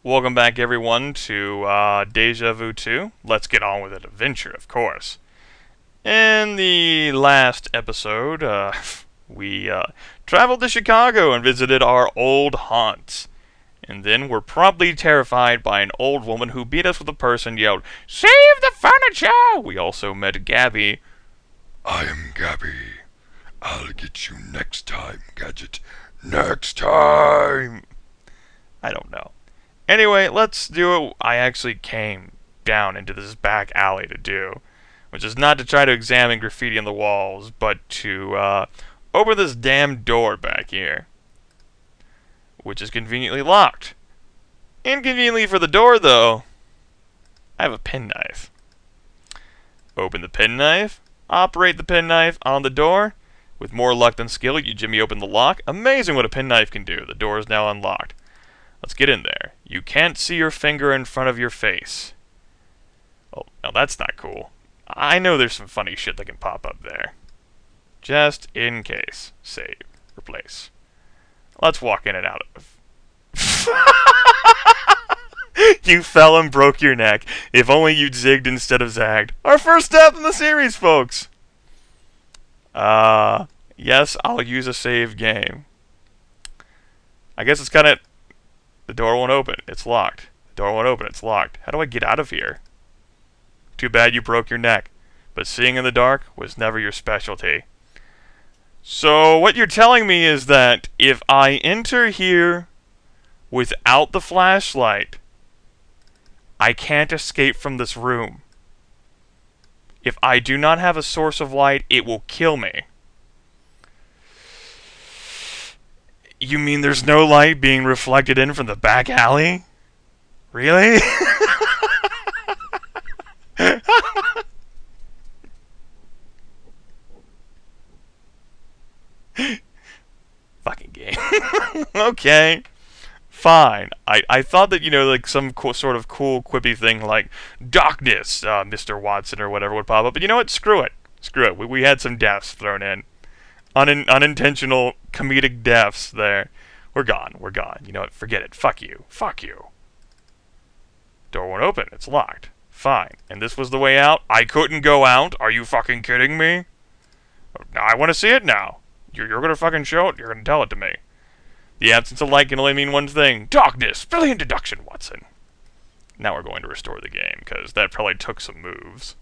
Welcome back, everyone, to Deja Vu 2. Let's get on with an adventure, of course. In the last episode, we traveled to Chicago and visited our old haunts. And then were promptly terrified by an old woman who beat us with a purse and yelled, "Save the furniture!" We also met Gabby. I am Gabby. I'll get you next time, Gadget. Next time! I don't know. Anyway, let's do what I actually came down into this back alley to do, which is not to try to examine graffiti on the walls, but to open this damn door back here, which is conveniently locked. Inconveniently for the door, though, I have a penknife. Open the penknife, operate the penknife on the door. With more luck than skill, you jimmy open the lock. Amazing what a penknife can do. The door is now unlocked. Let's get in there. You can't see your finger in front of your face. Oh, now that's not cool. I know there's some funny shit that can pop up there. Just in case. Save. Replace. Let's walk in and out of. You fell and broke your neck. If only you'd zigged instead of zagged. Our first step in the series, folks! Yes, I'll use a save game. I guess it's kinda... The door won't open. It's locked. The door won't open. It's locked. How do I get out of here? Too bad you broke your neck. But seeing in the dark was never your specialty. So what you're telling me is that if I enter here without the flashlight, I can't escape from this room. If I do not have a source of light, it will kill me. You mean there's no light being reflected in from the back alley? Really? Fucking game. Okay. Fine. I thought that, like some sort of cool quippy thing like darkness, Mr. Watson or whatever would pop up. But you know what? Screw it. Screw it. We had some deaths thrown in. Unintentional comedic deaths there. We're gone. We're gone. You know what? Forget it. Fuck you. Fuck you. Door won't open. It's locked. Fine. And this was the way out? I couldn't go out? Are you fucking kidding me? Now I want to see it now. You're gonna fucking show it? You're gonna tell it to me. The absence of light can only mean one thing. Darkness! Brilliant deduction, Watson. Now we're going to restore the game, because that probably took some moves.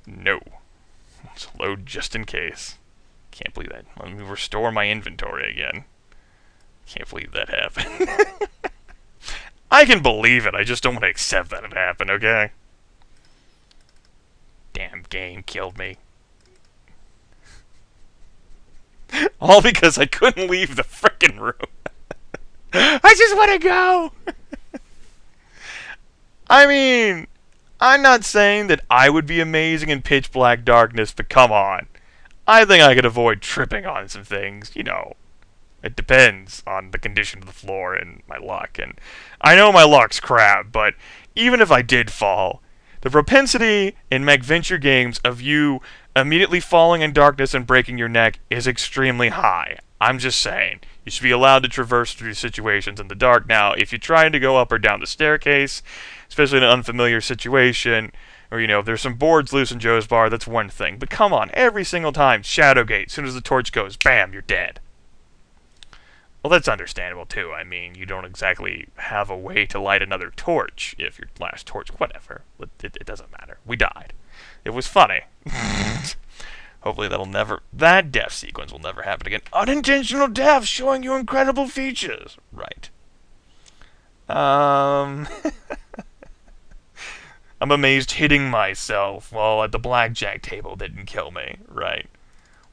No. Let's load just in case. Can't believe that. Let me restore my inventory again. Can't believe that happened. I can believe it, I just don't want to accept that it happened, okay? Damn game killed me. All because I couldn't leave the frickin' room. I just want to go! I mean, I'm not saying that I would be amazing in pitch black darkness, but come on. I think I could avoid tripping on some things, It depends on the condition of the floor and my luck. And I know my luck's crap, but even if I did fall, the propensity in MacVenture games of you immediately falling in darkness and breaking your neck is extremely high. I'm just saying. You should be allowed to traverse through situations in the dark. Now, if you're trying to go up or down the staircase, especially in an unfamiliar situation, or, if there's some boards loose in Joe's bar, that's one thing. But come on, every single time, Shadowgate, as soon as the torch goes, bam, you're dead. Well, that's understandable, too. I mean, you don't exactly have a way to light another torch if your last torch... Whatever. It doesn't matter. We died. It was funny. Hopefully that death sequence will never happen again. Unintentional death showing you incredible features. Right. I'm amazed hitting myself while at the blackjack table didn't kill me. Right.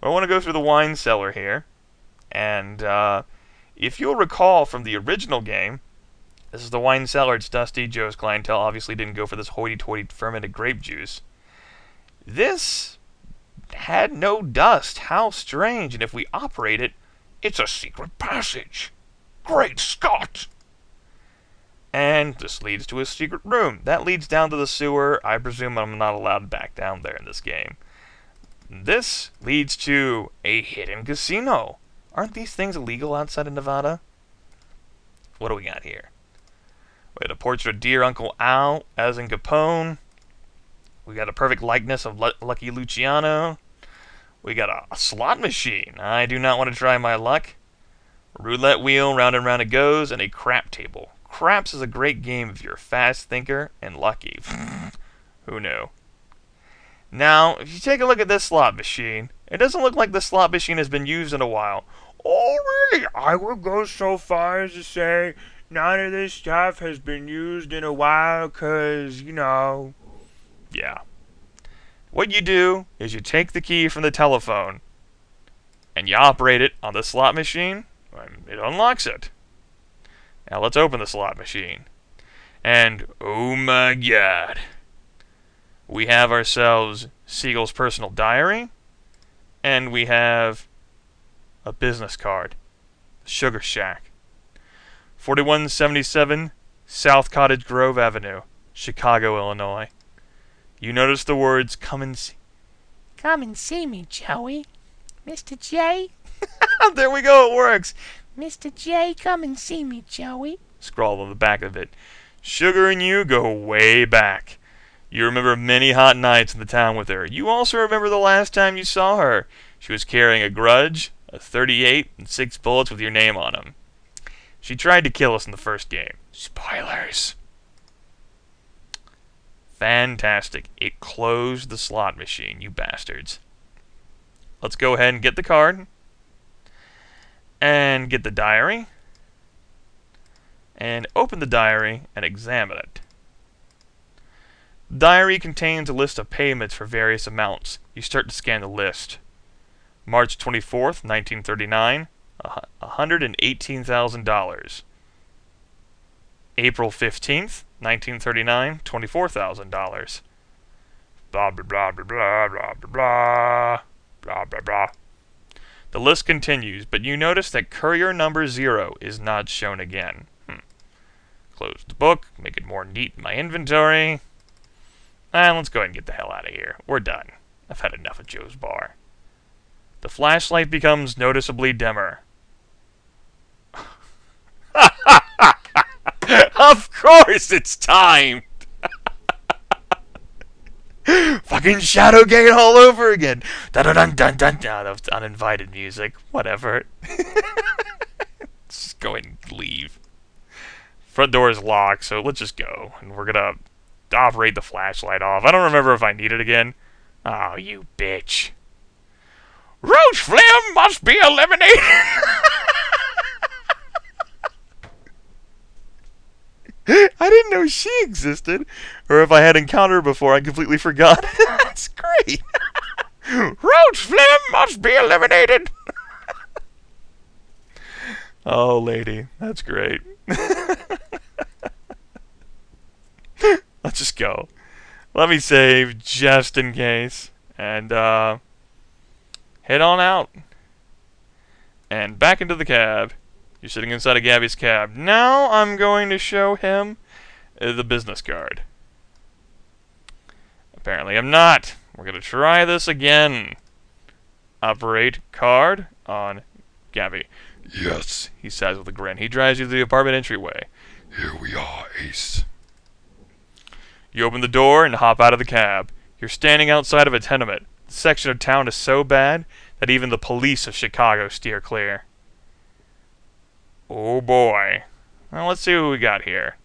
Well, I want to go through the wine cellar here. And, if you'll recall from the original game, this is the wine cellar. It's dusty. Joe's clientele obviously didn't go for this hoity-toity fermented grape juice. This had no dust. How strange. And if we operate it, it's a secret passage. Great Scott! And this leads to a secret room. That leads down to the sewer. I presume I'm not allowed back down there in this game. This leads to a hidden casino. Aren't these things illegal outside of Nevada? What do we got here? We got a portrait of dear Uncle Al, as in Capone. We got a perfect likeness of Lucky Luciano. We got a slot machine. I do not want to try my luck. Roulette wheel, round and round it goes, and a crap table. Craps is a great game if you're a fast thinker and lucky. Who knew? Now, if you take a look at this slot machine, it doesn't look like the slot machine has been used in a while. Oh, really? I would go so far as to say none of this stuff has been used in a while, 'cause, you know. Yeah. What you do is you take the key from the telephone and you operate it on the slot machine, and it unlocks it. Now let's open the slot machine. And, oh my god, we have ourselves Siegel's personal diary, and we have a business card. Sugar Shack. 4177 South Cottage Grove Avenue, Chicago, Illinois. You notice the words, come and see me, Joey. Mr. J? There we go, it works. Mr. J, come and see me, Joey. Scrawled on the back of it. Sugar and you go way back. You remember many hot nights in the town with her. You also remember the last time you saw her. She was carrying a grudge, a .38, and 6 bullets with your name on them. She tried to kill us in the first game. Spoilers. Fantastic. It closed the slot machine, you bastards. Let's go ahead and get the card. And get the diary. And open the diary and examine it. The diary contains a list of payments for various amounts. You start to scan the list. March 24th, 1939, $118,000. April 15th, 1939, $24,000. Blah, blah, blah, blah, blah, blah, blah, blah, blah, blah. The list continues, but you notice that courier number 0 is not shown again. Close the book, make it more neat in my inventory. And let's go ahead and get the hell out of here. We're done. I've had enough of Joe's bar. The flashlight becomes noticeably dimmer. Of course it's timed! Fucking Shadowgate all over again! Dun-dun-dun-dun-dun! That was uninvited music. Whatever. Just go ahead and leave. Front door is locked, so let's just go. And we're gonna operate the flashlight off. I don't remember if I need it again. Oh, you bitch. Roach phlegm must be eliminated! I didn't know she existed. Or if I had encountered her before, I completely forgot. That's great. Roach phlegm must be eliminated! Oh, lady. That's great. Let's just go. Let me save just in case. And, head on out. And back into the cab. You're sitting inside of Gabby's cab. Now I'm going to show him the business card. Apparently I'm not. We're going to try this again. Operate card on Gabby. Yes, He says with a grin. He drives you to the apartment entryway. here we are, Ace. You open the door and hop out of the cab. You're standing outside of a tenement. The section of town is so bad that even the police of Chicago steer clear. Oh boy. Well, let's see what we got here.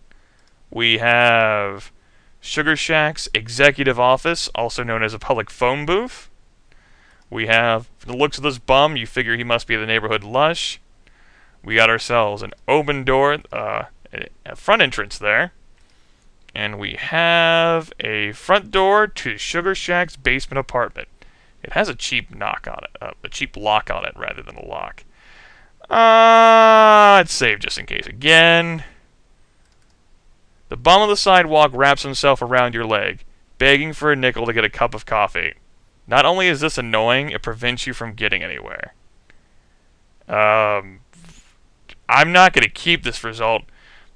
We have Sugar Shack's executive office, also known as a public phone booth. We have, from the looks of this bum, you figure he must be the neighborhood lush. We got ourselves an open door, a front entrance there. And we have a front door to Sugar Shack's basement apartment. It has a cheap knock on it, a cheap lock on it rather than a lock. Let's save just in case again. The bum of the sidewalk wraps himself around your leg, begging for a nickel to get a cup of coffee. Not only is this annoying, it prevents you from getting anywhere. I'm not going to keep this result,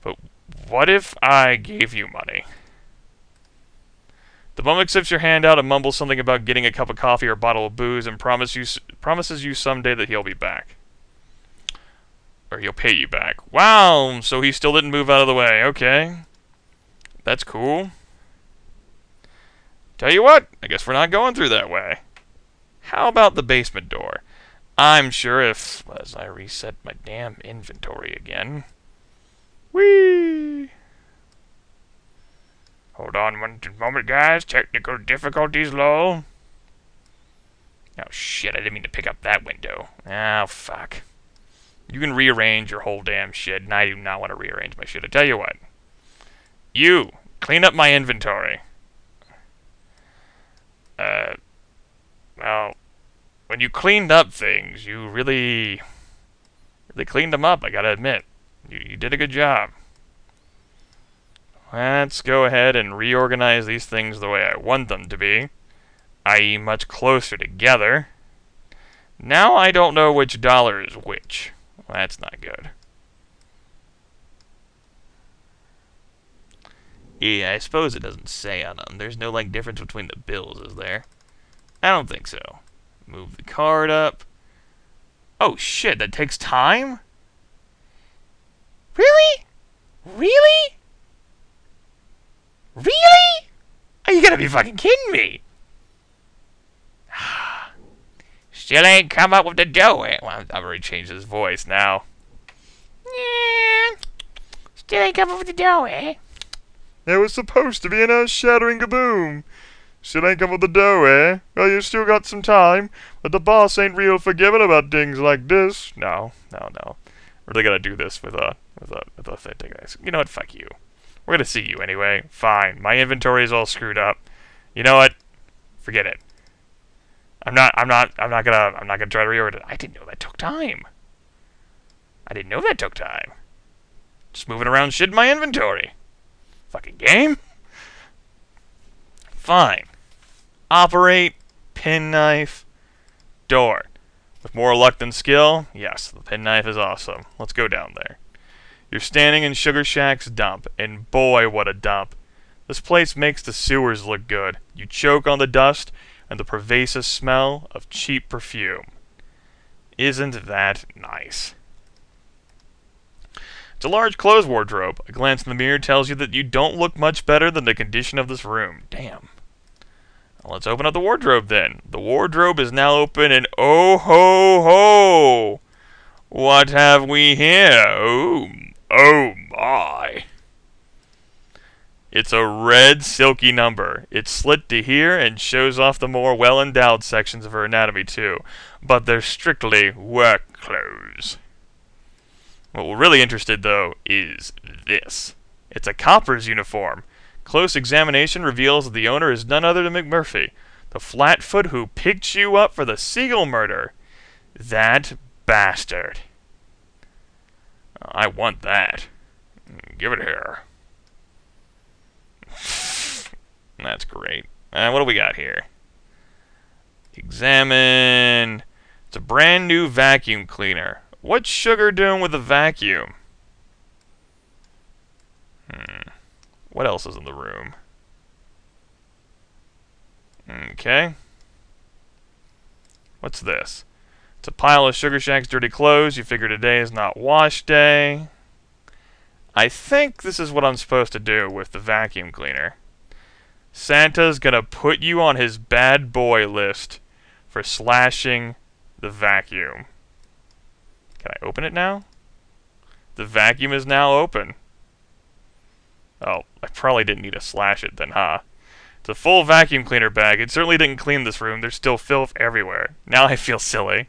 but what if I gave you money? The bum accepts your hand out and mumbles something about getting a cup of coffee or a bottle of booze and promises you someday that he'll be back. Or he'll pay you back. Wow, so he still didn't move out of the way. Okay. That's cool. Tell you what, I guess we're not going through that way. How about the basement door? I'm sure if, as I reset my damn inventory again. Whee! Hold on one moment, guys. Technical difficulties low. Oh, shit, I didn't mean to pick up that window. Oh, fuck. You can rearrange your whole damn shit, and I do not want to rearrange my shit. I tell you what. You, clean up my inventory. Well, when you cleaned up things, you really cleaned them up, I gotta admit. You did a good job. Let's go ahead and reorganize these things the way I want them to be, i.e. much closer together. Now I don't know which dollar is which. Well, that's not good. Yeah, I suppose it doesn't say on them. There's no, like, difference between the bills, is there? I don't think so. Move the card up. Oh, shit, that takes time? Really? Really? Really? Are you gonna be fucking kidding me? Still ain't come up with the dough. Well, I've already changed his voice now. Yeah. Still ain't come up with the dough, eh? It was supposed to be an earth-shattering kaboom. Still ain't come with the dough, eh? Well, you still got some time, but the boss ain't real forgiving about things like this. No. Really gotta do this with a thing, guys. You know what? Fuck you. We're gonna see you anyway. Fine. My inventory is all screwed up. You know what? Forget it. I'm not gonna try to reorder it. I didn't know that took time. Just moving around shit in my inventory. Fucking game. Fine. Operate, penknife, door. With more luck than skill, yes, the penknife is awesome. Let's go down there. You're standing in Sugar Shack's dump, and boy, what a dump. This place makes the sewers look good. You choke on the dust and the pervasive smell of cheap perfume. Isn't that nice? It's a large clothes wardrobe. A glance in the mirror tells you that you don't look much better than the condition of this room. Damn. Well, let's open up the wardrobe then. The wardrobe is now open, and oh ho ho! What have we here? Oh my. It's a red silky number. It's slit to here and shows off the more well-endowed sections of her anatomy too. But they're strictly work clothes. What we're really interested, though, is this. It's a copper's uniform. Close examination reveals that the owner is none other than McMurphy, the flatfoot who picked you up for the Siegel murder. That bastard. I want that. Give it here. That's great. What do we got here? Examine. It's a brand new vacuum cleaner. What's Sugar doing with a vacuum? What else is in the room? Okay. What's this? It's a pile of Sugar Shack's dirty clothes. You figure today is not wash day. I think this is what I'm supposed to do with the vacuum cleaner. Santa's gonna put you on his bad boy list for slashing the vacuum. Can I open it now? The vacuum is now open. Oh, I probably didn't need to slash it then, huh? It's a full vacuum cleaner bag. It certainly didn't clean this room. There's still filth everywhere. Now I feel silly.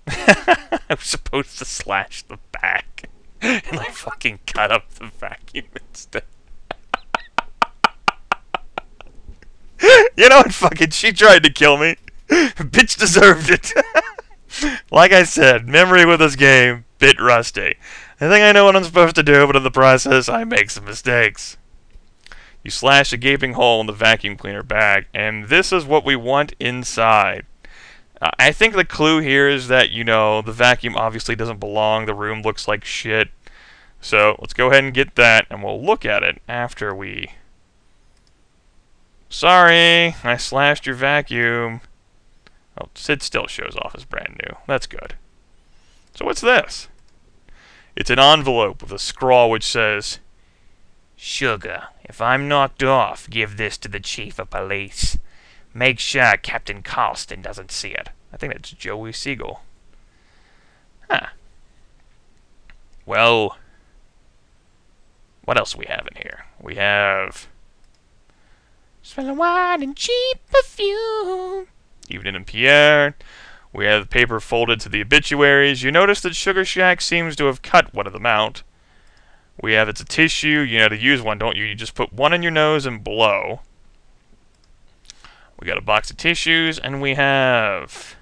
I was supposed to slash the back. And I fucking cut up the vacuum instead. You know what? Fuck it. She tried to kill me. Bitch deserved it. Like I said, memory with this game, bit rusty. I think I know what I'm supposed to do, but in the process, I make some mistakes. You slash a gaping hole in the vacuum cleaner bag, and this is what we want inside. I think the clue here is that, you know, the vacuum obviously doesn't belong. The room looks like shit. So, let's go ahead and get that, and we'll look at it after we... Sorry, I slashed your vacuum. Oh, it still shows off as brand new. That's good. So what's this? It's an envelope with a scrawl which says, Sugar, if I'm knocked off, give this to the chief of police. Make sure Captain Carlston doesn't see it. I think that's Joey Siegel. Huh. Well, what else do we have in here? We have Smelling wine and cheap perfume. Evening and Pierre. We have the paper folded to the obituaries. You notice that Sugar Shack seems to have cut one of them out. We have it's a tissue. You know how to use one, don't you? You just put one in your nose and blow. We got a box of tissues, and we have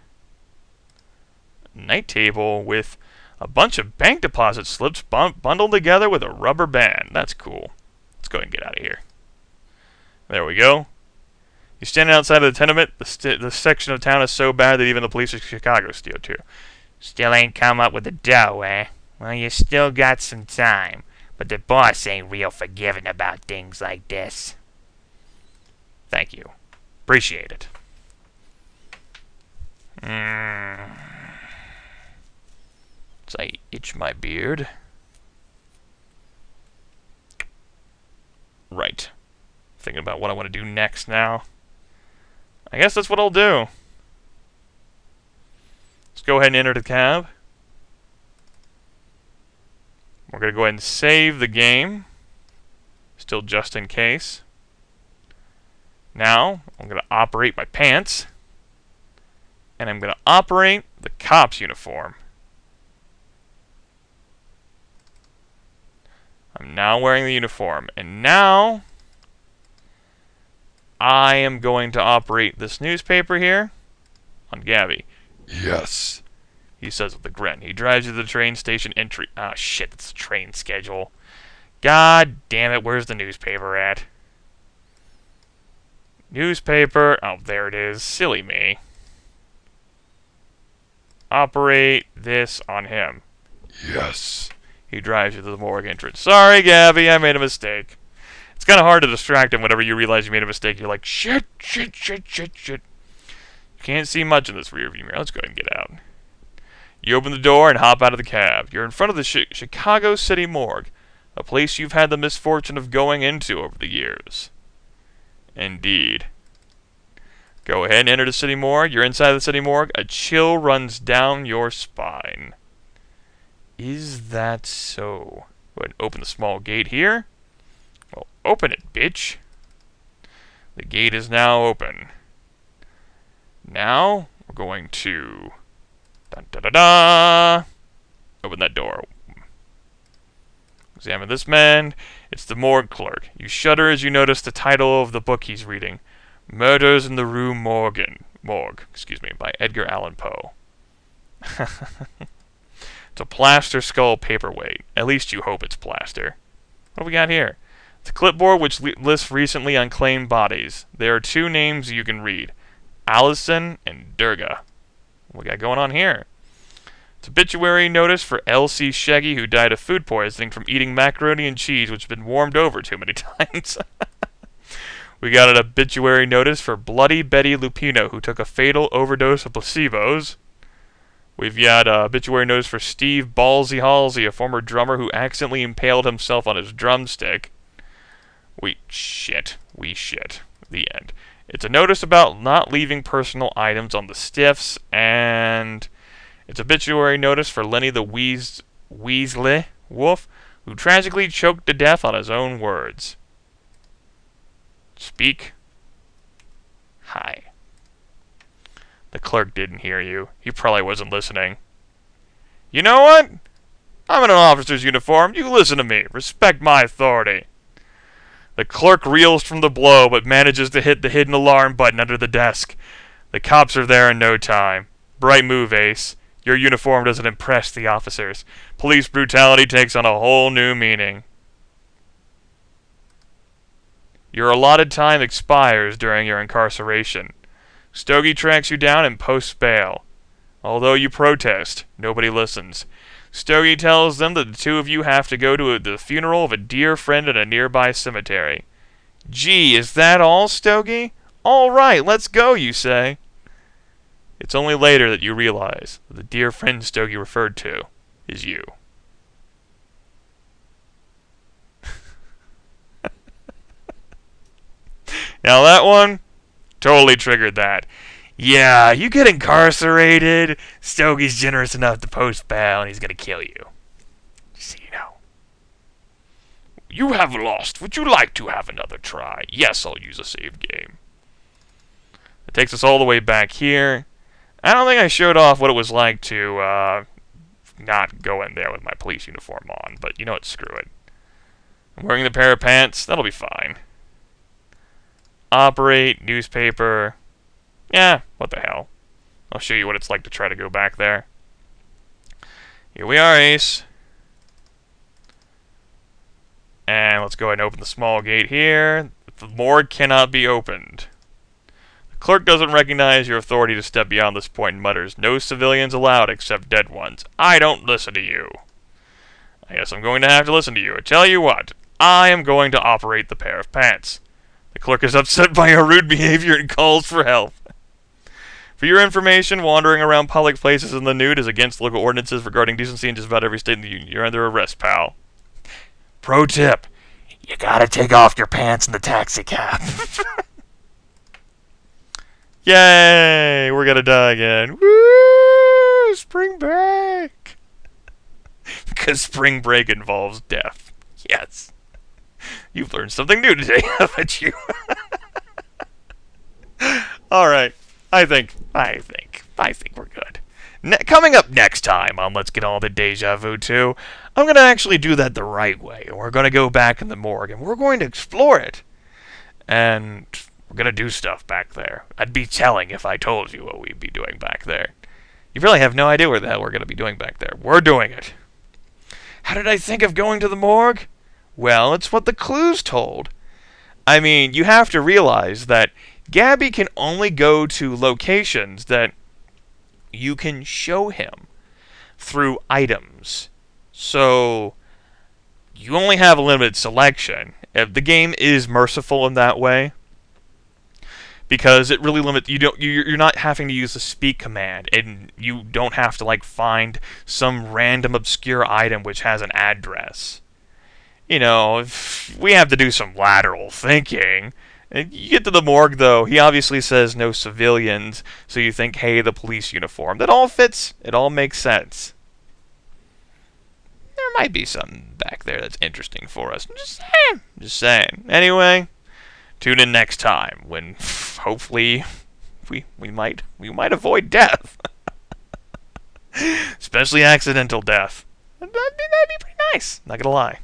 a night table with a bunch of bank deposit slips bundled together with a rubber band. That's cool. Let's go ahead and get out of here. There we go. You're standing outside of the tenement. The section of town is so bad that even the police of Chicago steal too. Still ain't come up with the dough, eh? Well, you still got some time. But the boss ain't real forgiving about things like this. Thank you. Appreciate it. So I itch my beard. Right. Thinking about what I want to do next now. I guess that's what I'll do. Let's go ahead and enter the cab. We're going to go ahead and save the game. Still just in case. Now, I'm going to operate my pants. And I'm going to operate the cop's uniform. I'm now wearing the uniform. And now, I am going to operate this newspaper here on Gabby. Yes, he says with a grin. He drives you to the train station entry. Ah, shit, it's the train schedule. God damn it, where's the newspaper at? Newspaper. Oh, there it is. Silly me. Operate this on him. Yes. He drives you to the morgue entrance. Sorry, Gabby, I made a mistake. It's kind of hard to distract him whenever you realize you made a mistake. You're like, shit. You can't see much in this rearview mirror. Let's go ahead and get out. You open the door and hop out of the cab. You're in front of the Chicago City Morgue, a place you've had the misfortune of going into over the years. Indeed. Go ahead and enter the City Morgue. You're inside the City Morgue. A chill runs down your spine. Is that so? Go ahead and open the small gate here. Well, open it, bitch. The gate is now open. Now, we're going to open that door. Examine this man. It's the morgue clerk. You shudder as you notice the title of the book he's reading. Murders in the Rue Morgue, by Edgar Allan Poe. It's a plaster skull paperweight. At least you hope it's plaster. What do we got here? It's a clipboard which lists recently unclaimed bodies. There are two names you can read. Allison and Durga. What we got going on here? It's obituary notice for L.C. Shaggy, who died of food poisoning from eating macaroni and cheese which has been warmed over too many times. We got an obituary notice for Bloody Betty Lupino, who took a fatal overdose of placebos. We've got an obituary notice for Steve Ballsy Halsey, a former drummer who accidentally impaled himself on his drumstick. We shit. The end. It's a notice about not leaving personal items on the stiffs, and it's obituary notice for Lenny the Weasley Wolf, who tragically choked to death on his own words. Speak. Hi. The clerk didn't hear you. He probably wasn't listening. You know what? I'm in an officer's uniform. You listen to me. Respect my authority. The clerk reels from the blow, but manages to hit the hidden alarm button under the desk. The cops are there in no time. Bright move, Ace. Your uniform doesn't impress the officers. Police brutality takes on a whole new meaning. Your allotted time expires during your incarceration. Stogie tracks you down and posts bail. Although you protest, nobody listens. Stogie tells them that the two of you have to go to the funeral of a dear friend at a nearby cemetery. Gee, is that all, Stogie? All right, let's go, you say. It's only later that you realize that the dear friend Stogie referred to is you. Now that one totally triggered that. Yeah, you get incarcerated. Stokey's generous enough to post bail, and he's gonna kill you. So you know. You have lost. Would you like to have another try? Yes, I'll use a save game. It takes us all the way back here. I don't think I showed off what it was like to not go in there with my police uniform on, but you know what, screw it. I'm wearing the pair of pants. That'll be fine. Operate, newspaper. Yeah, what the hell. I'll show you what it's like to try to go back there. Here we are, Ace. And let's go ahead and open the small gate here. The morgue cannot be opened. The clerk doesn't recognize your authority to step beyond this point and mutters, "No civilians allowed except dead ones." I don't listen to you. I guess I'm going to have to listen to you. I tell you what, I am going to operate the pair of pants. The clerk is upset by your rude behavior and calls for help. For your information, wandering around public places in the nude is against local ordinances regarding decency in just about every state in the union. You're under arrest, pal. Pro tip, you gotta take off your pants in the taxi cab. Yay, we're gonna die again. Woo, spring break. Because spring break involves death. Yes. You've learned something new today, haven't you? Alright. I think we're good. Coming up next time on Let's Get All the Deja Vu 2, I'm going to actually do that the right way. And we're going to go back in the morgue, and we're going to explore it. And we're going to do stuff back there. I'd be telling if I told you what we'd be doing back there. You really have no idea what the hell we're going to be doing back there. We're doing it. How did I think of going to the morgue? Well, it's what the clues told. I mean, you have to realize that Gabby can only go to locations that you can show him through items. So you only have a limited selection. The game is merciful in that way, because it really limits you're not having to use the speak command, and you don't have to like find some random obscure item which has an address. You know, if we have to do some lateral thinking. You get to the morgue, though. He obviously says no civilians, so you think, hey, the police uniform. That all fits. It all makes sense. There might be something back there that's interesting for us. Just saying. Anyway, tune in next time when hopefully we might avoid death. Especially accidental death. That'd be pretty nice. Not gonna lie.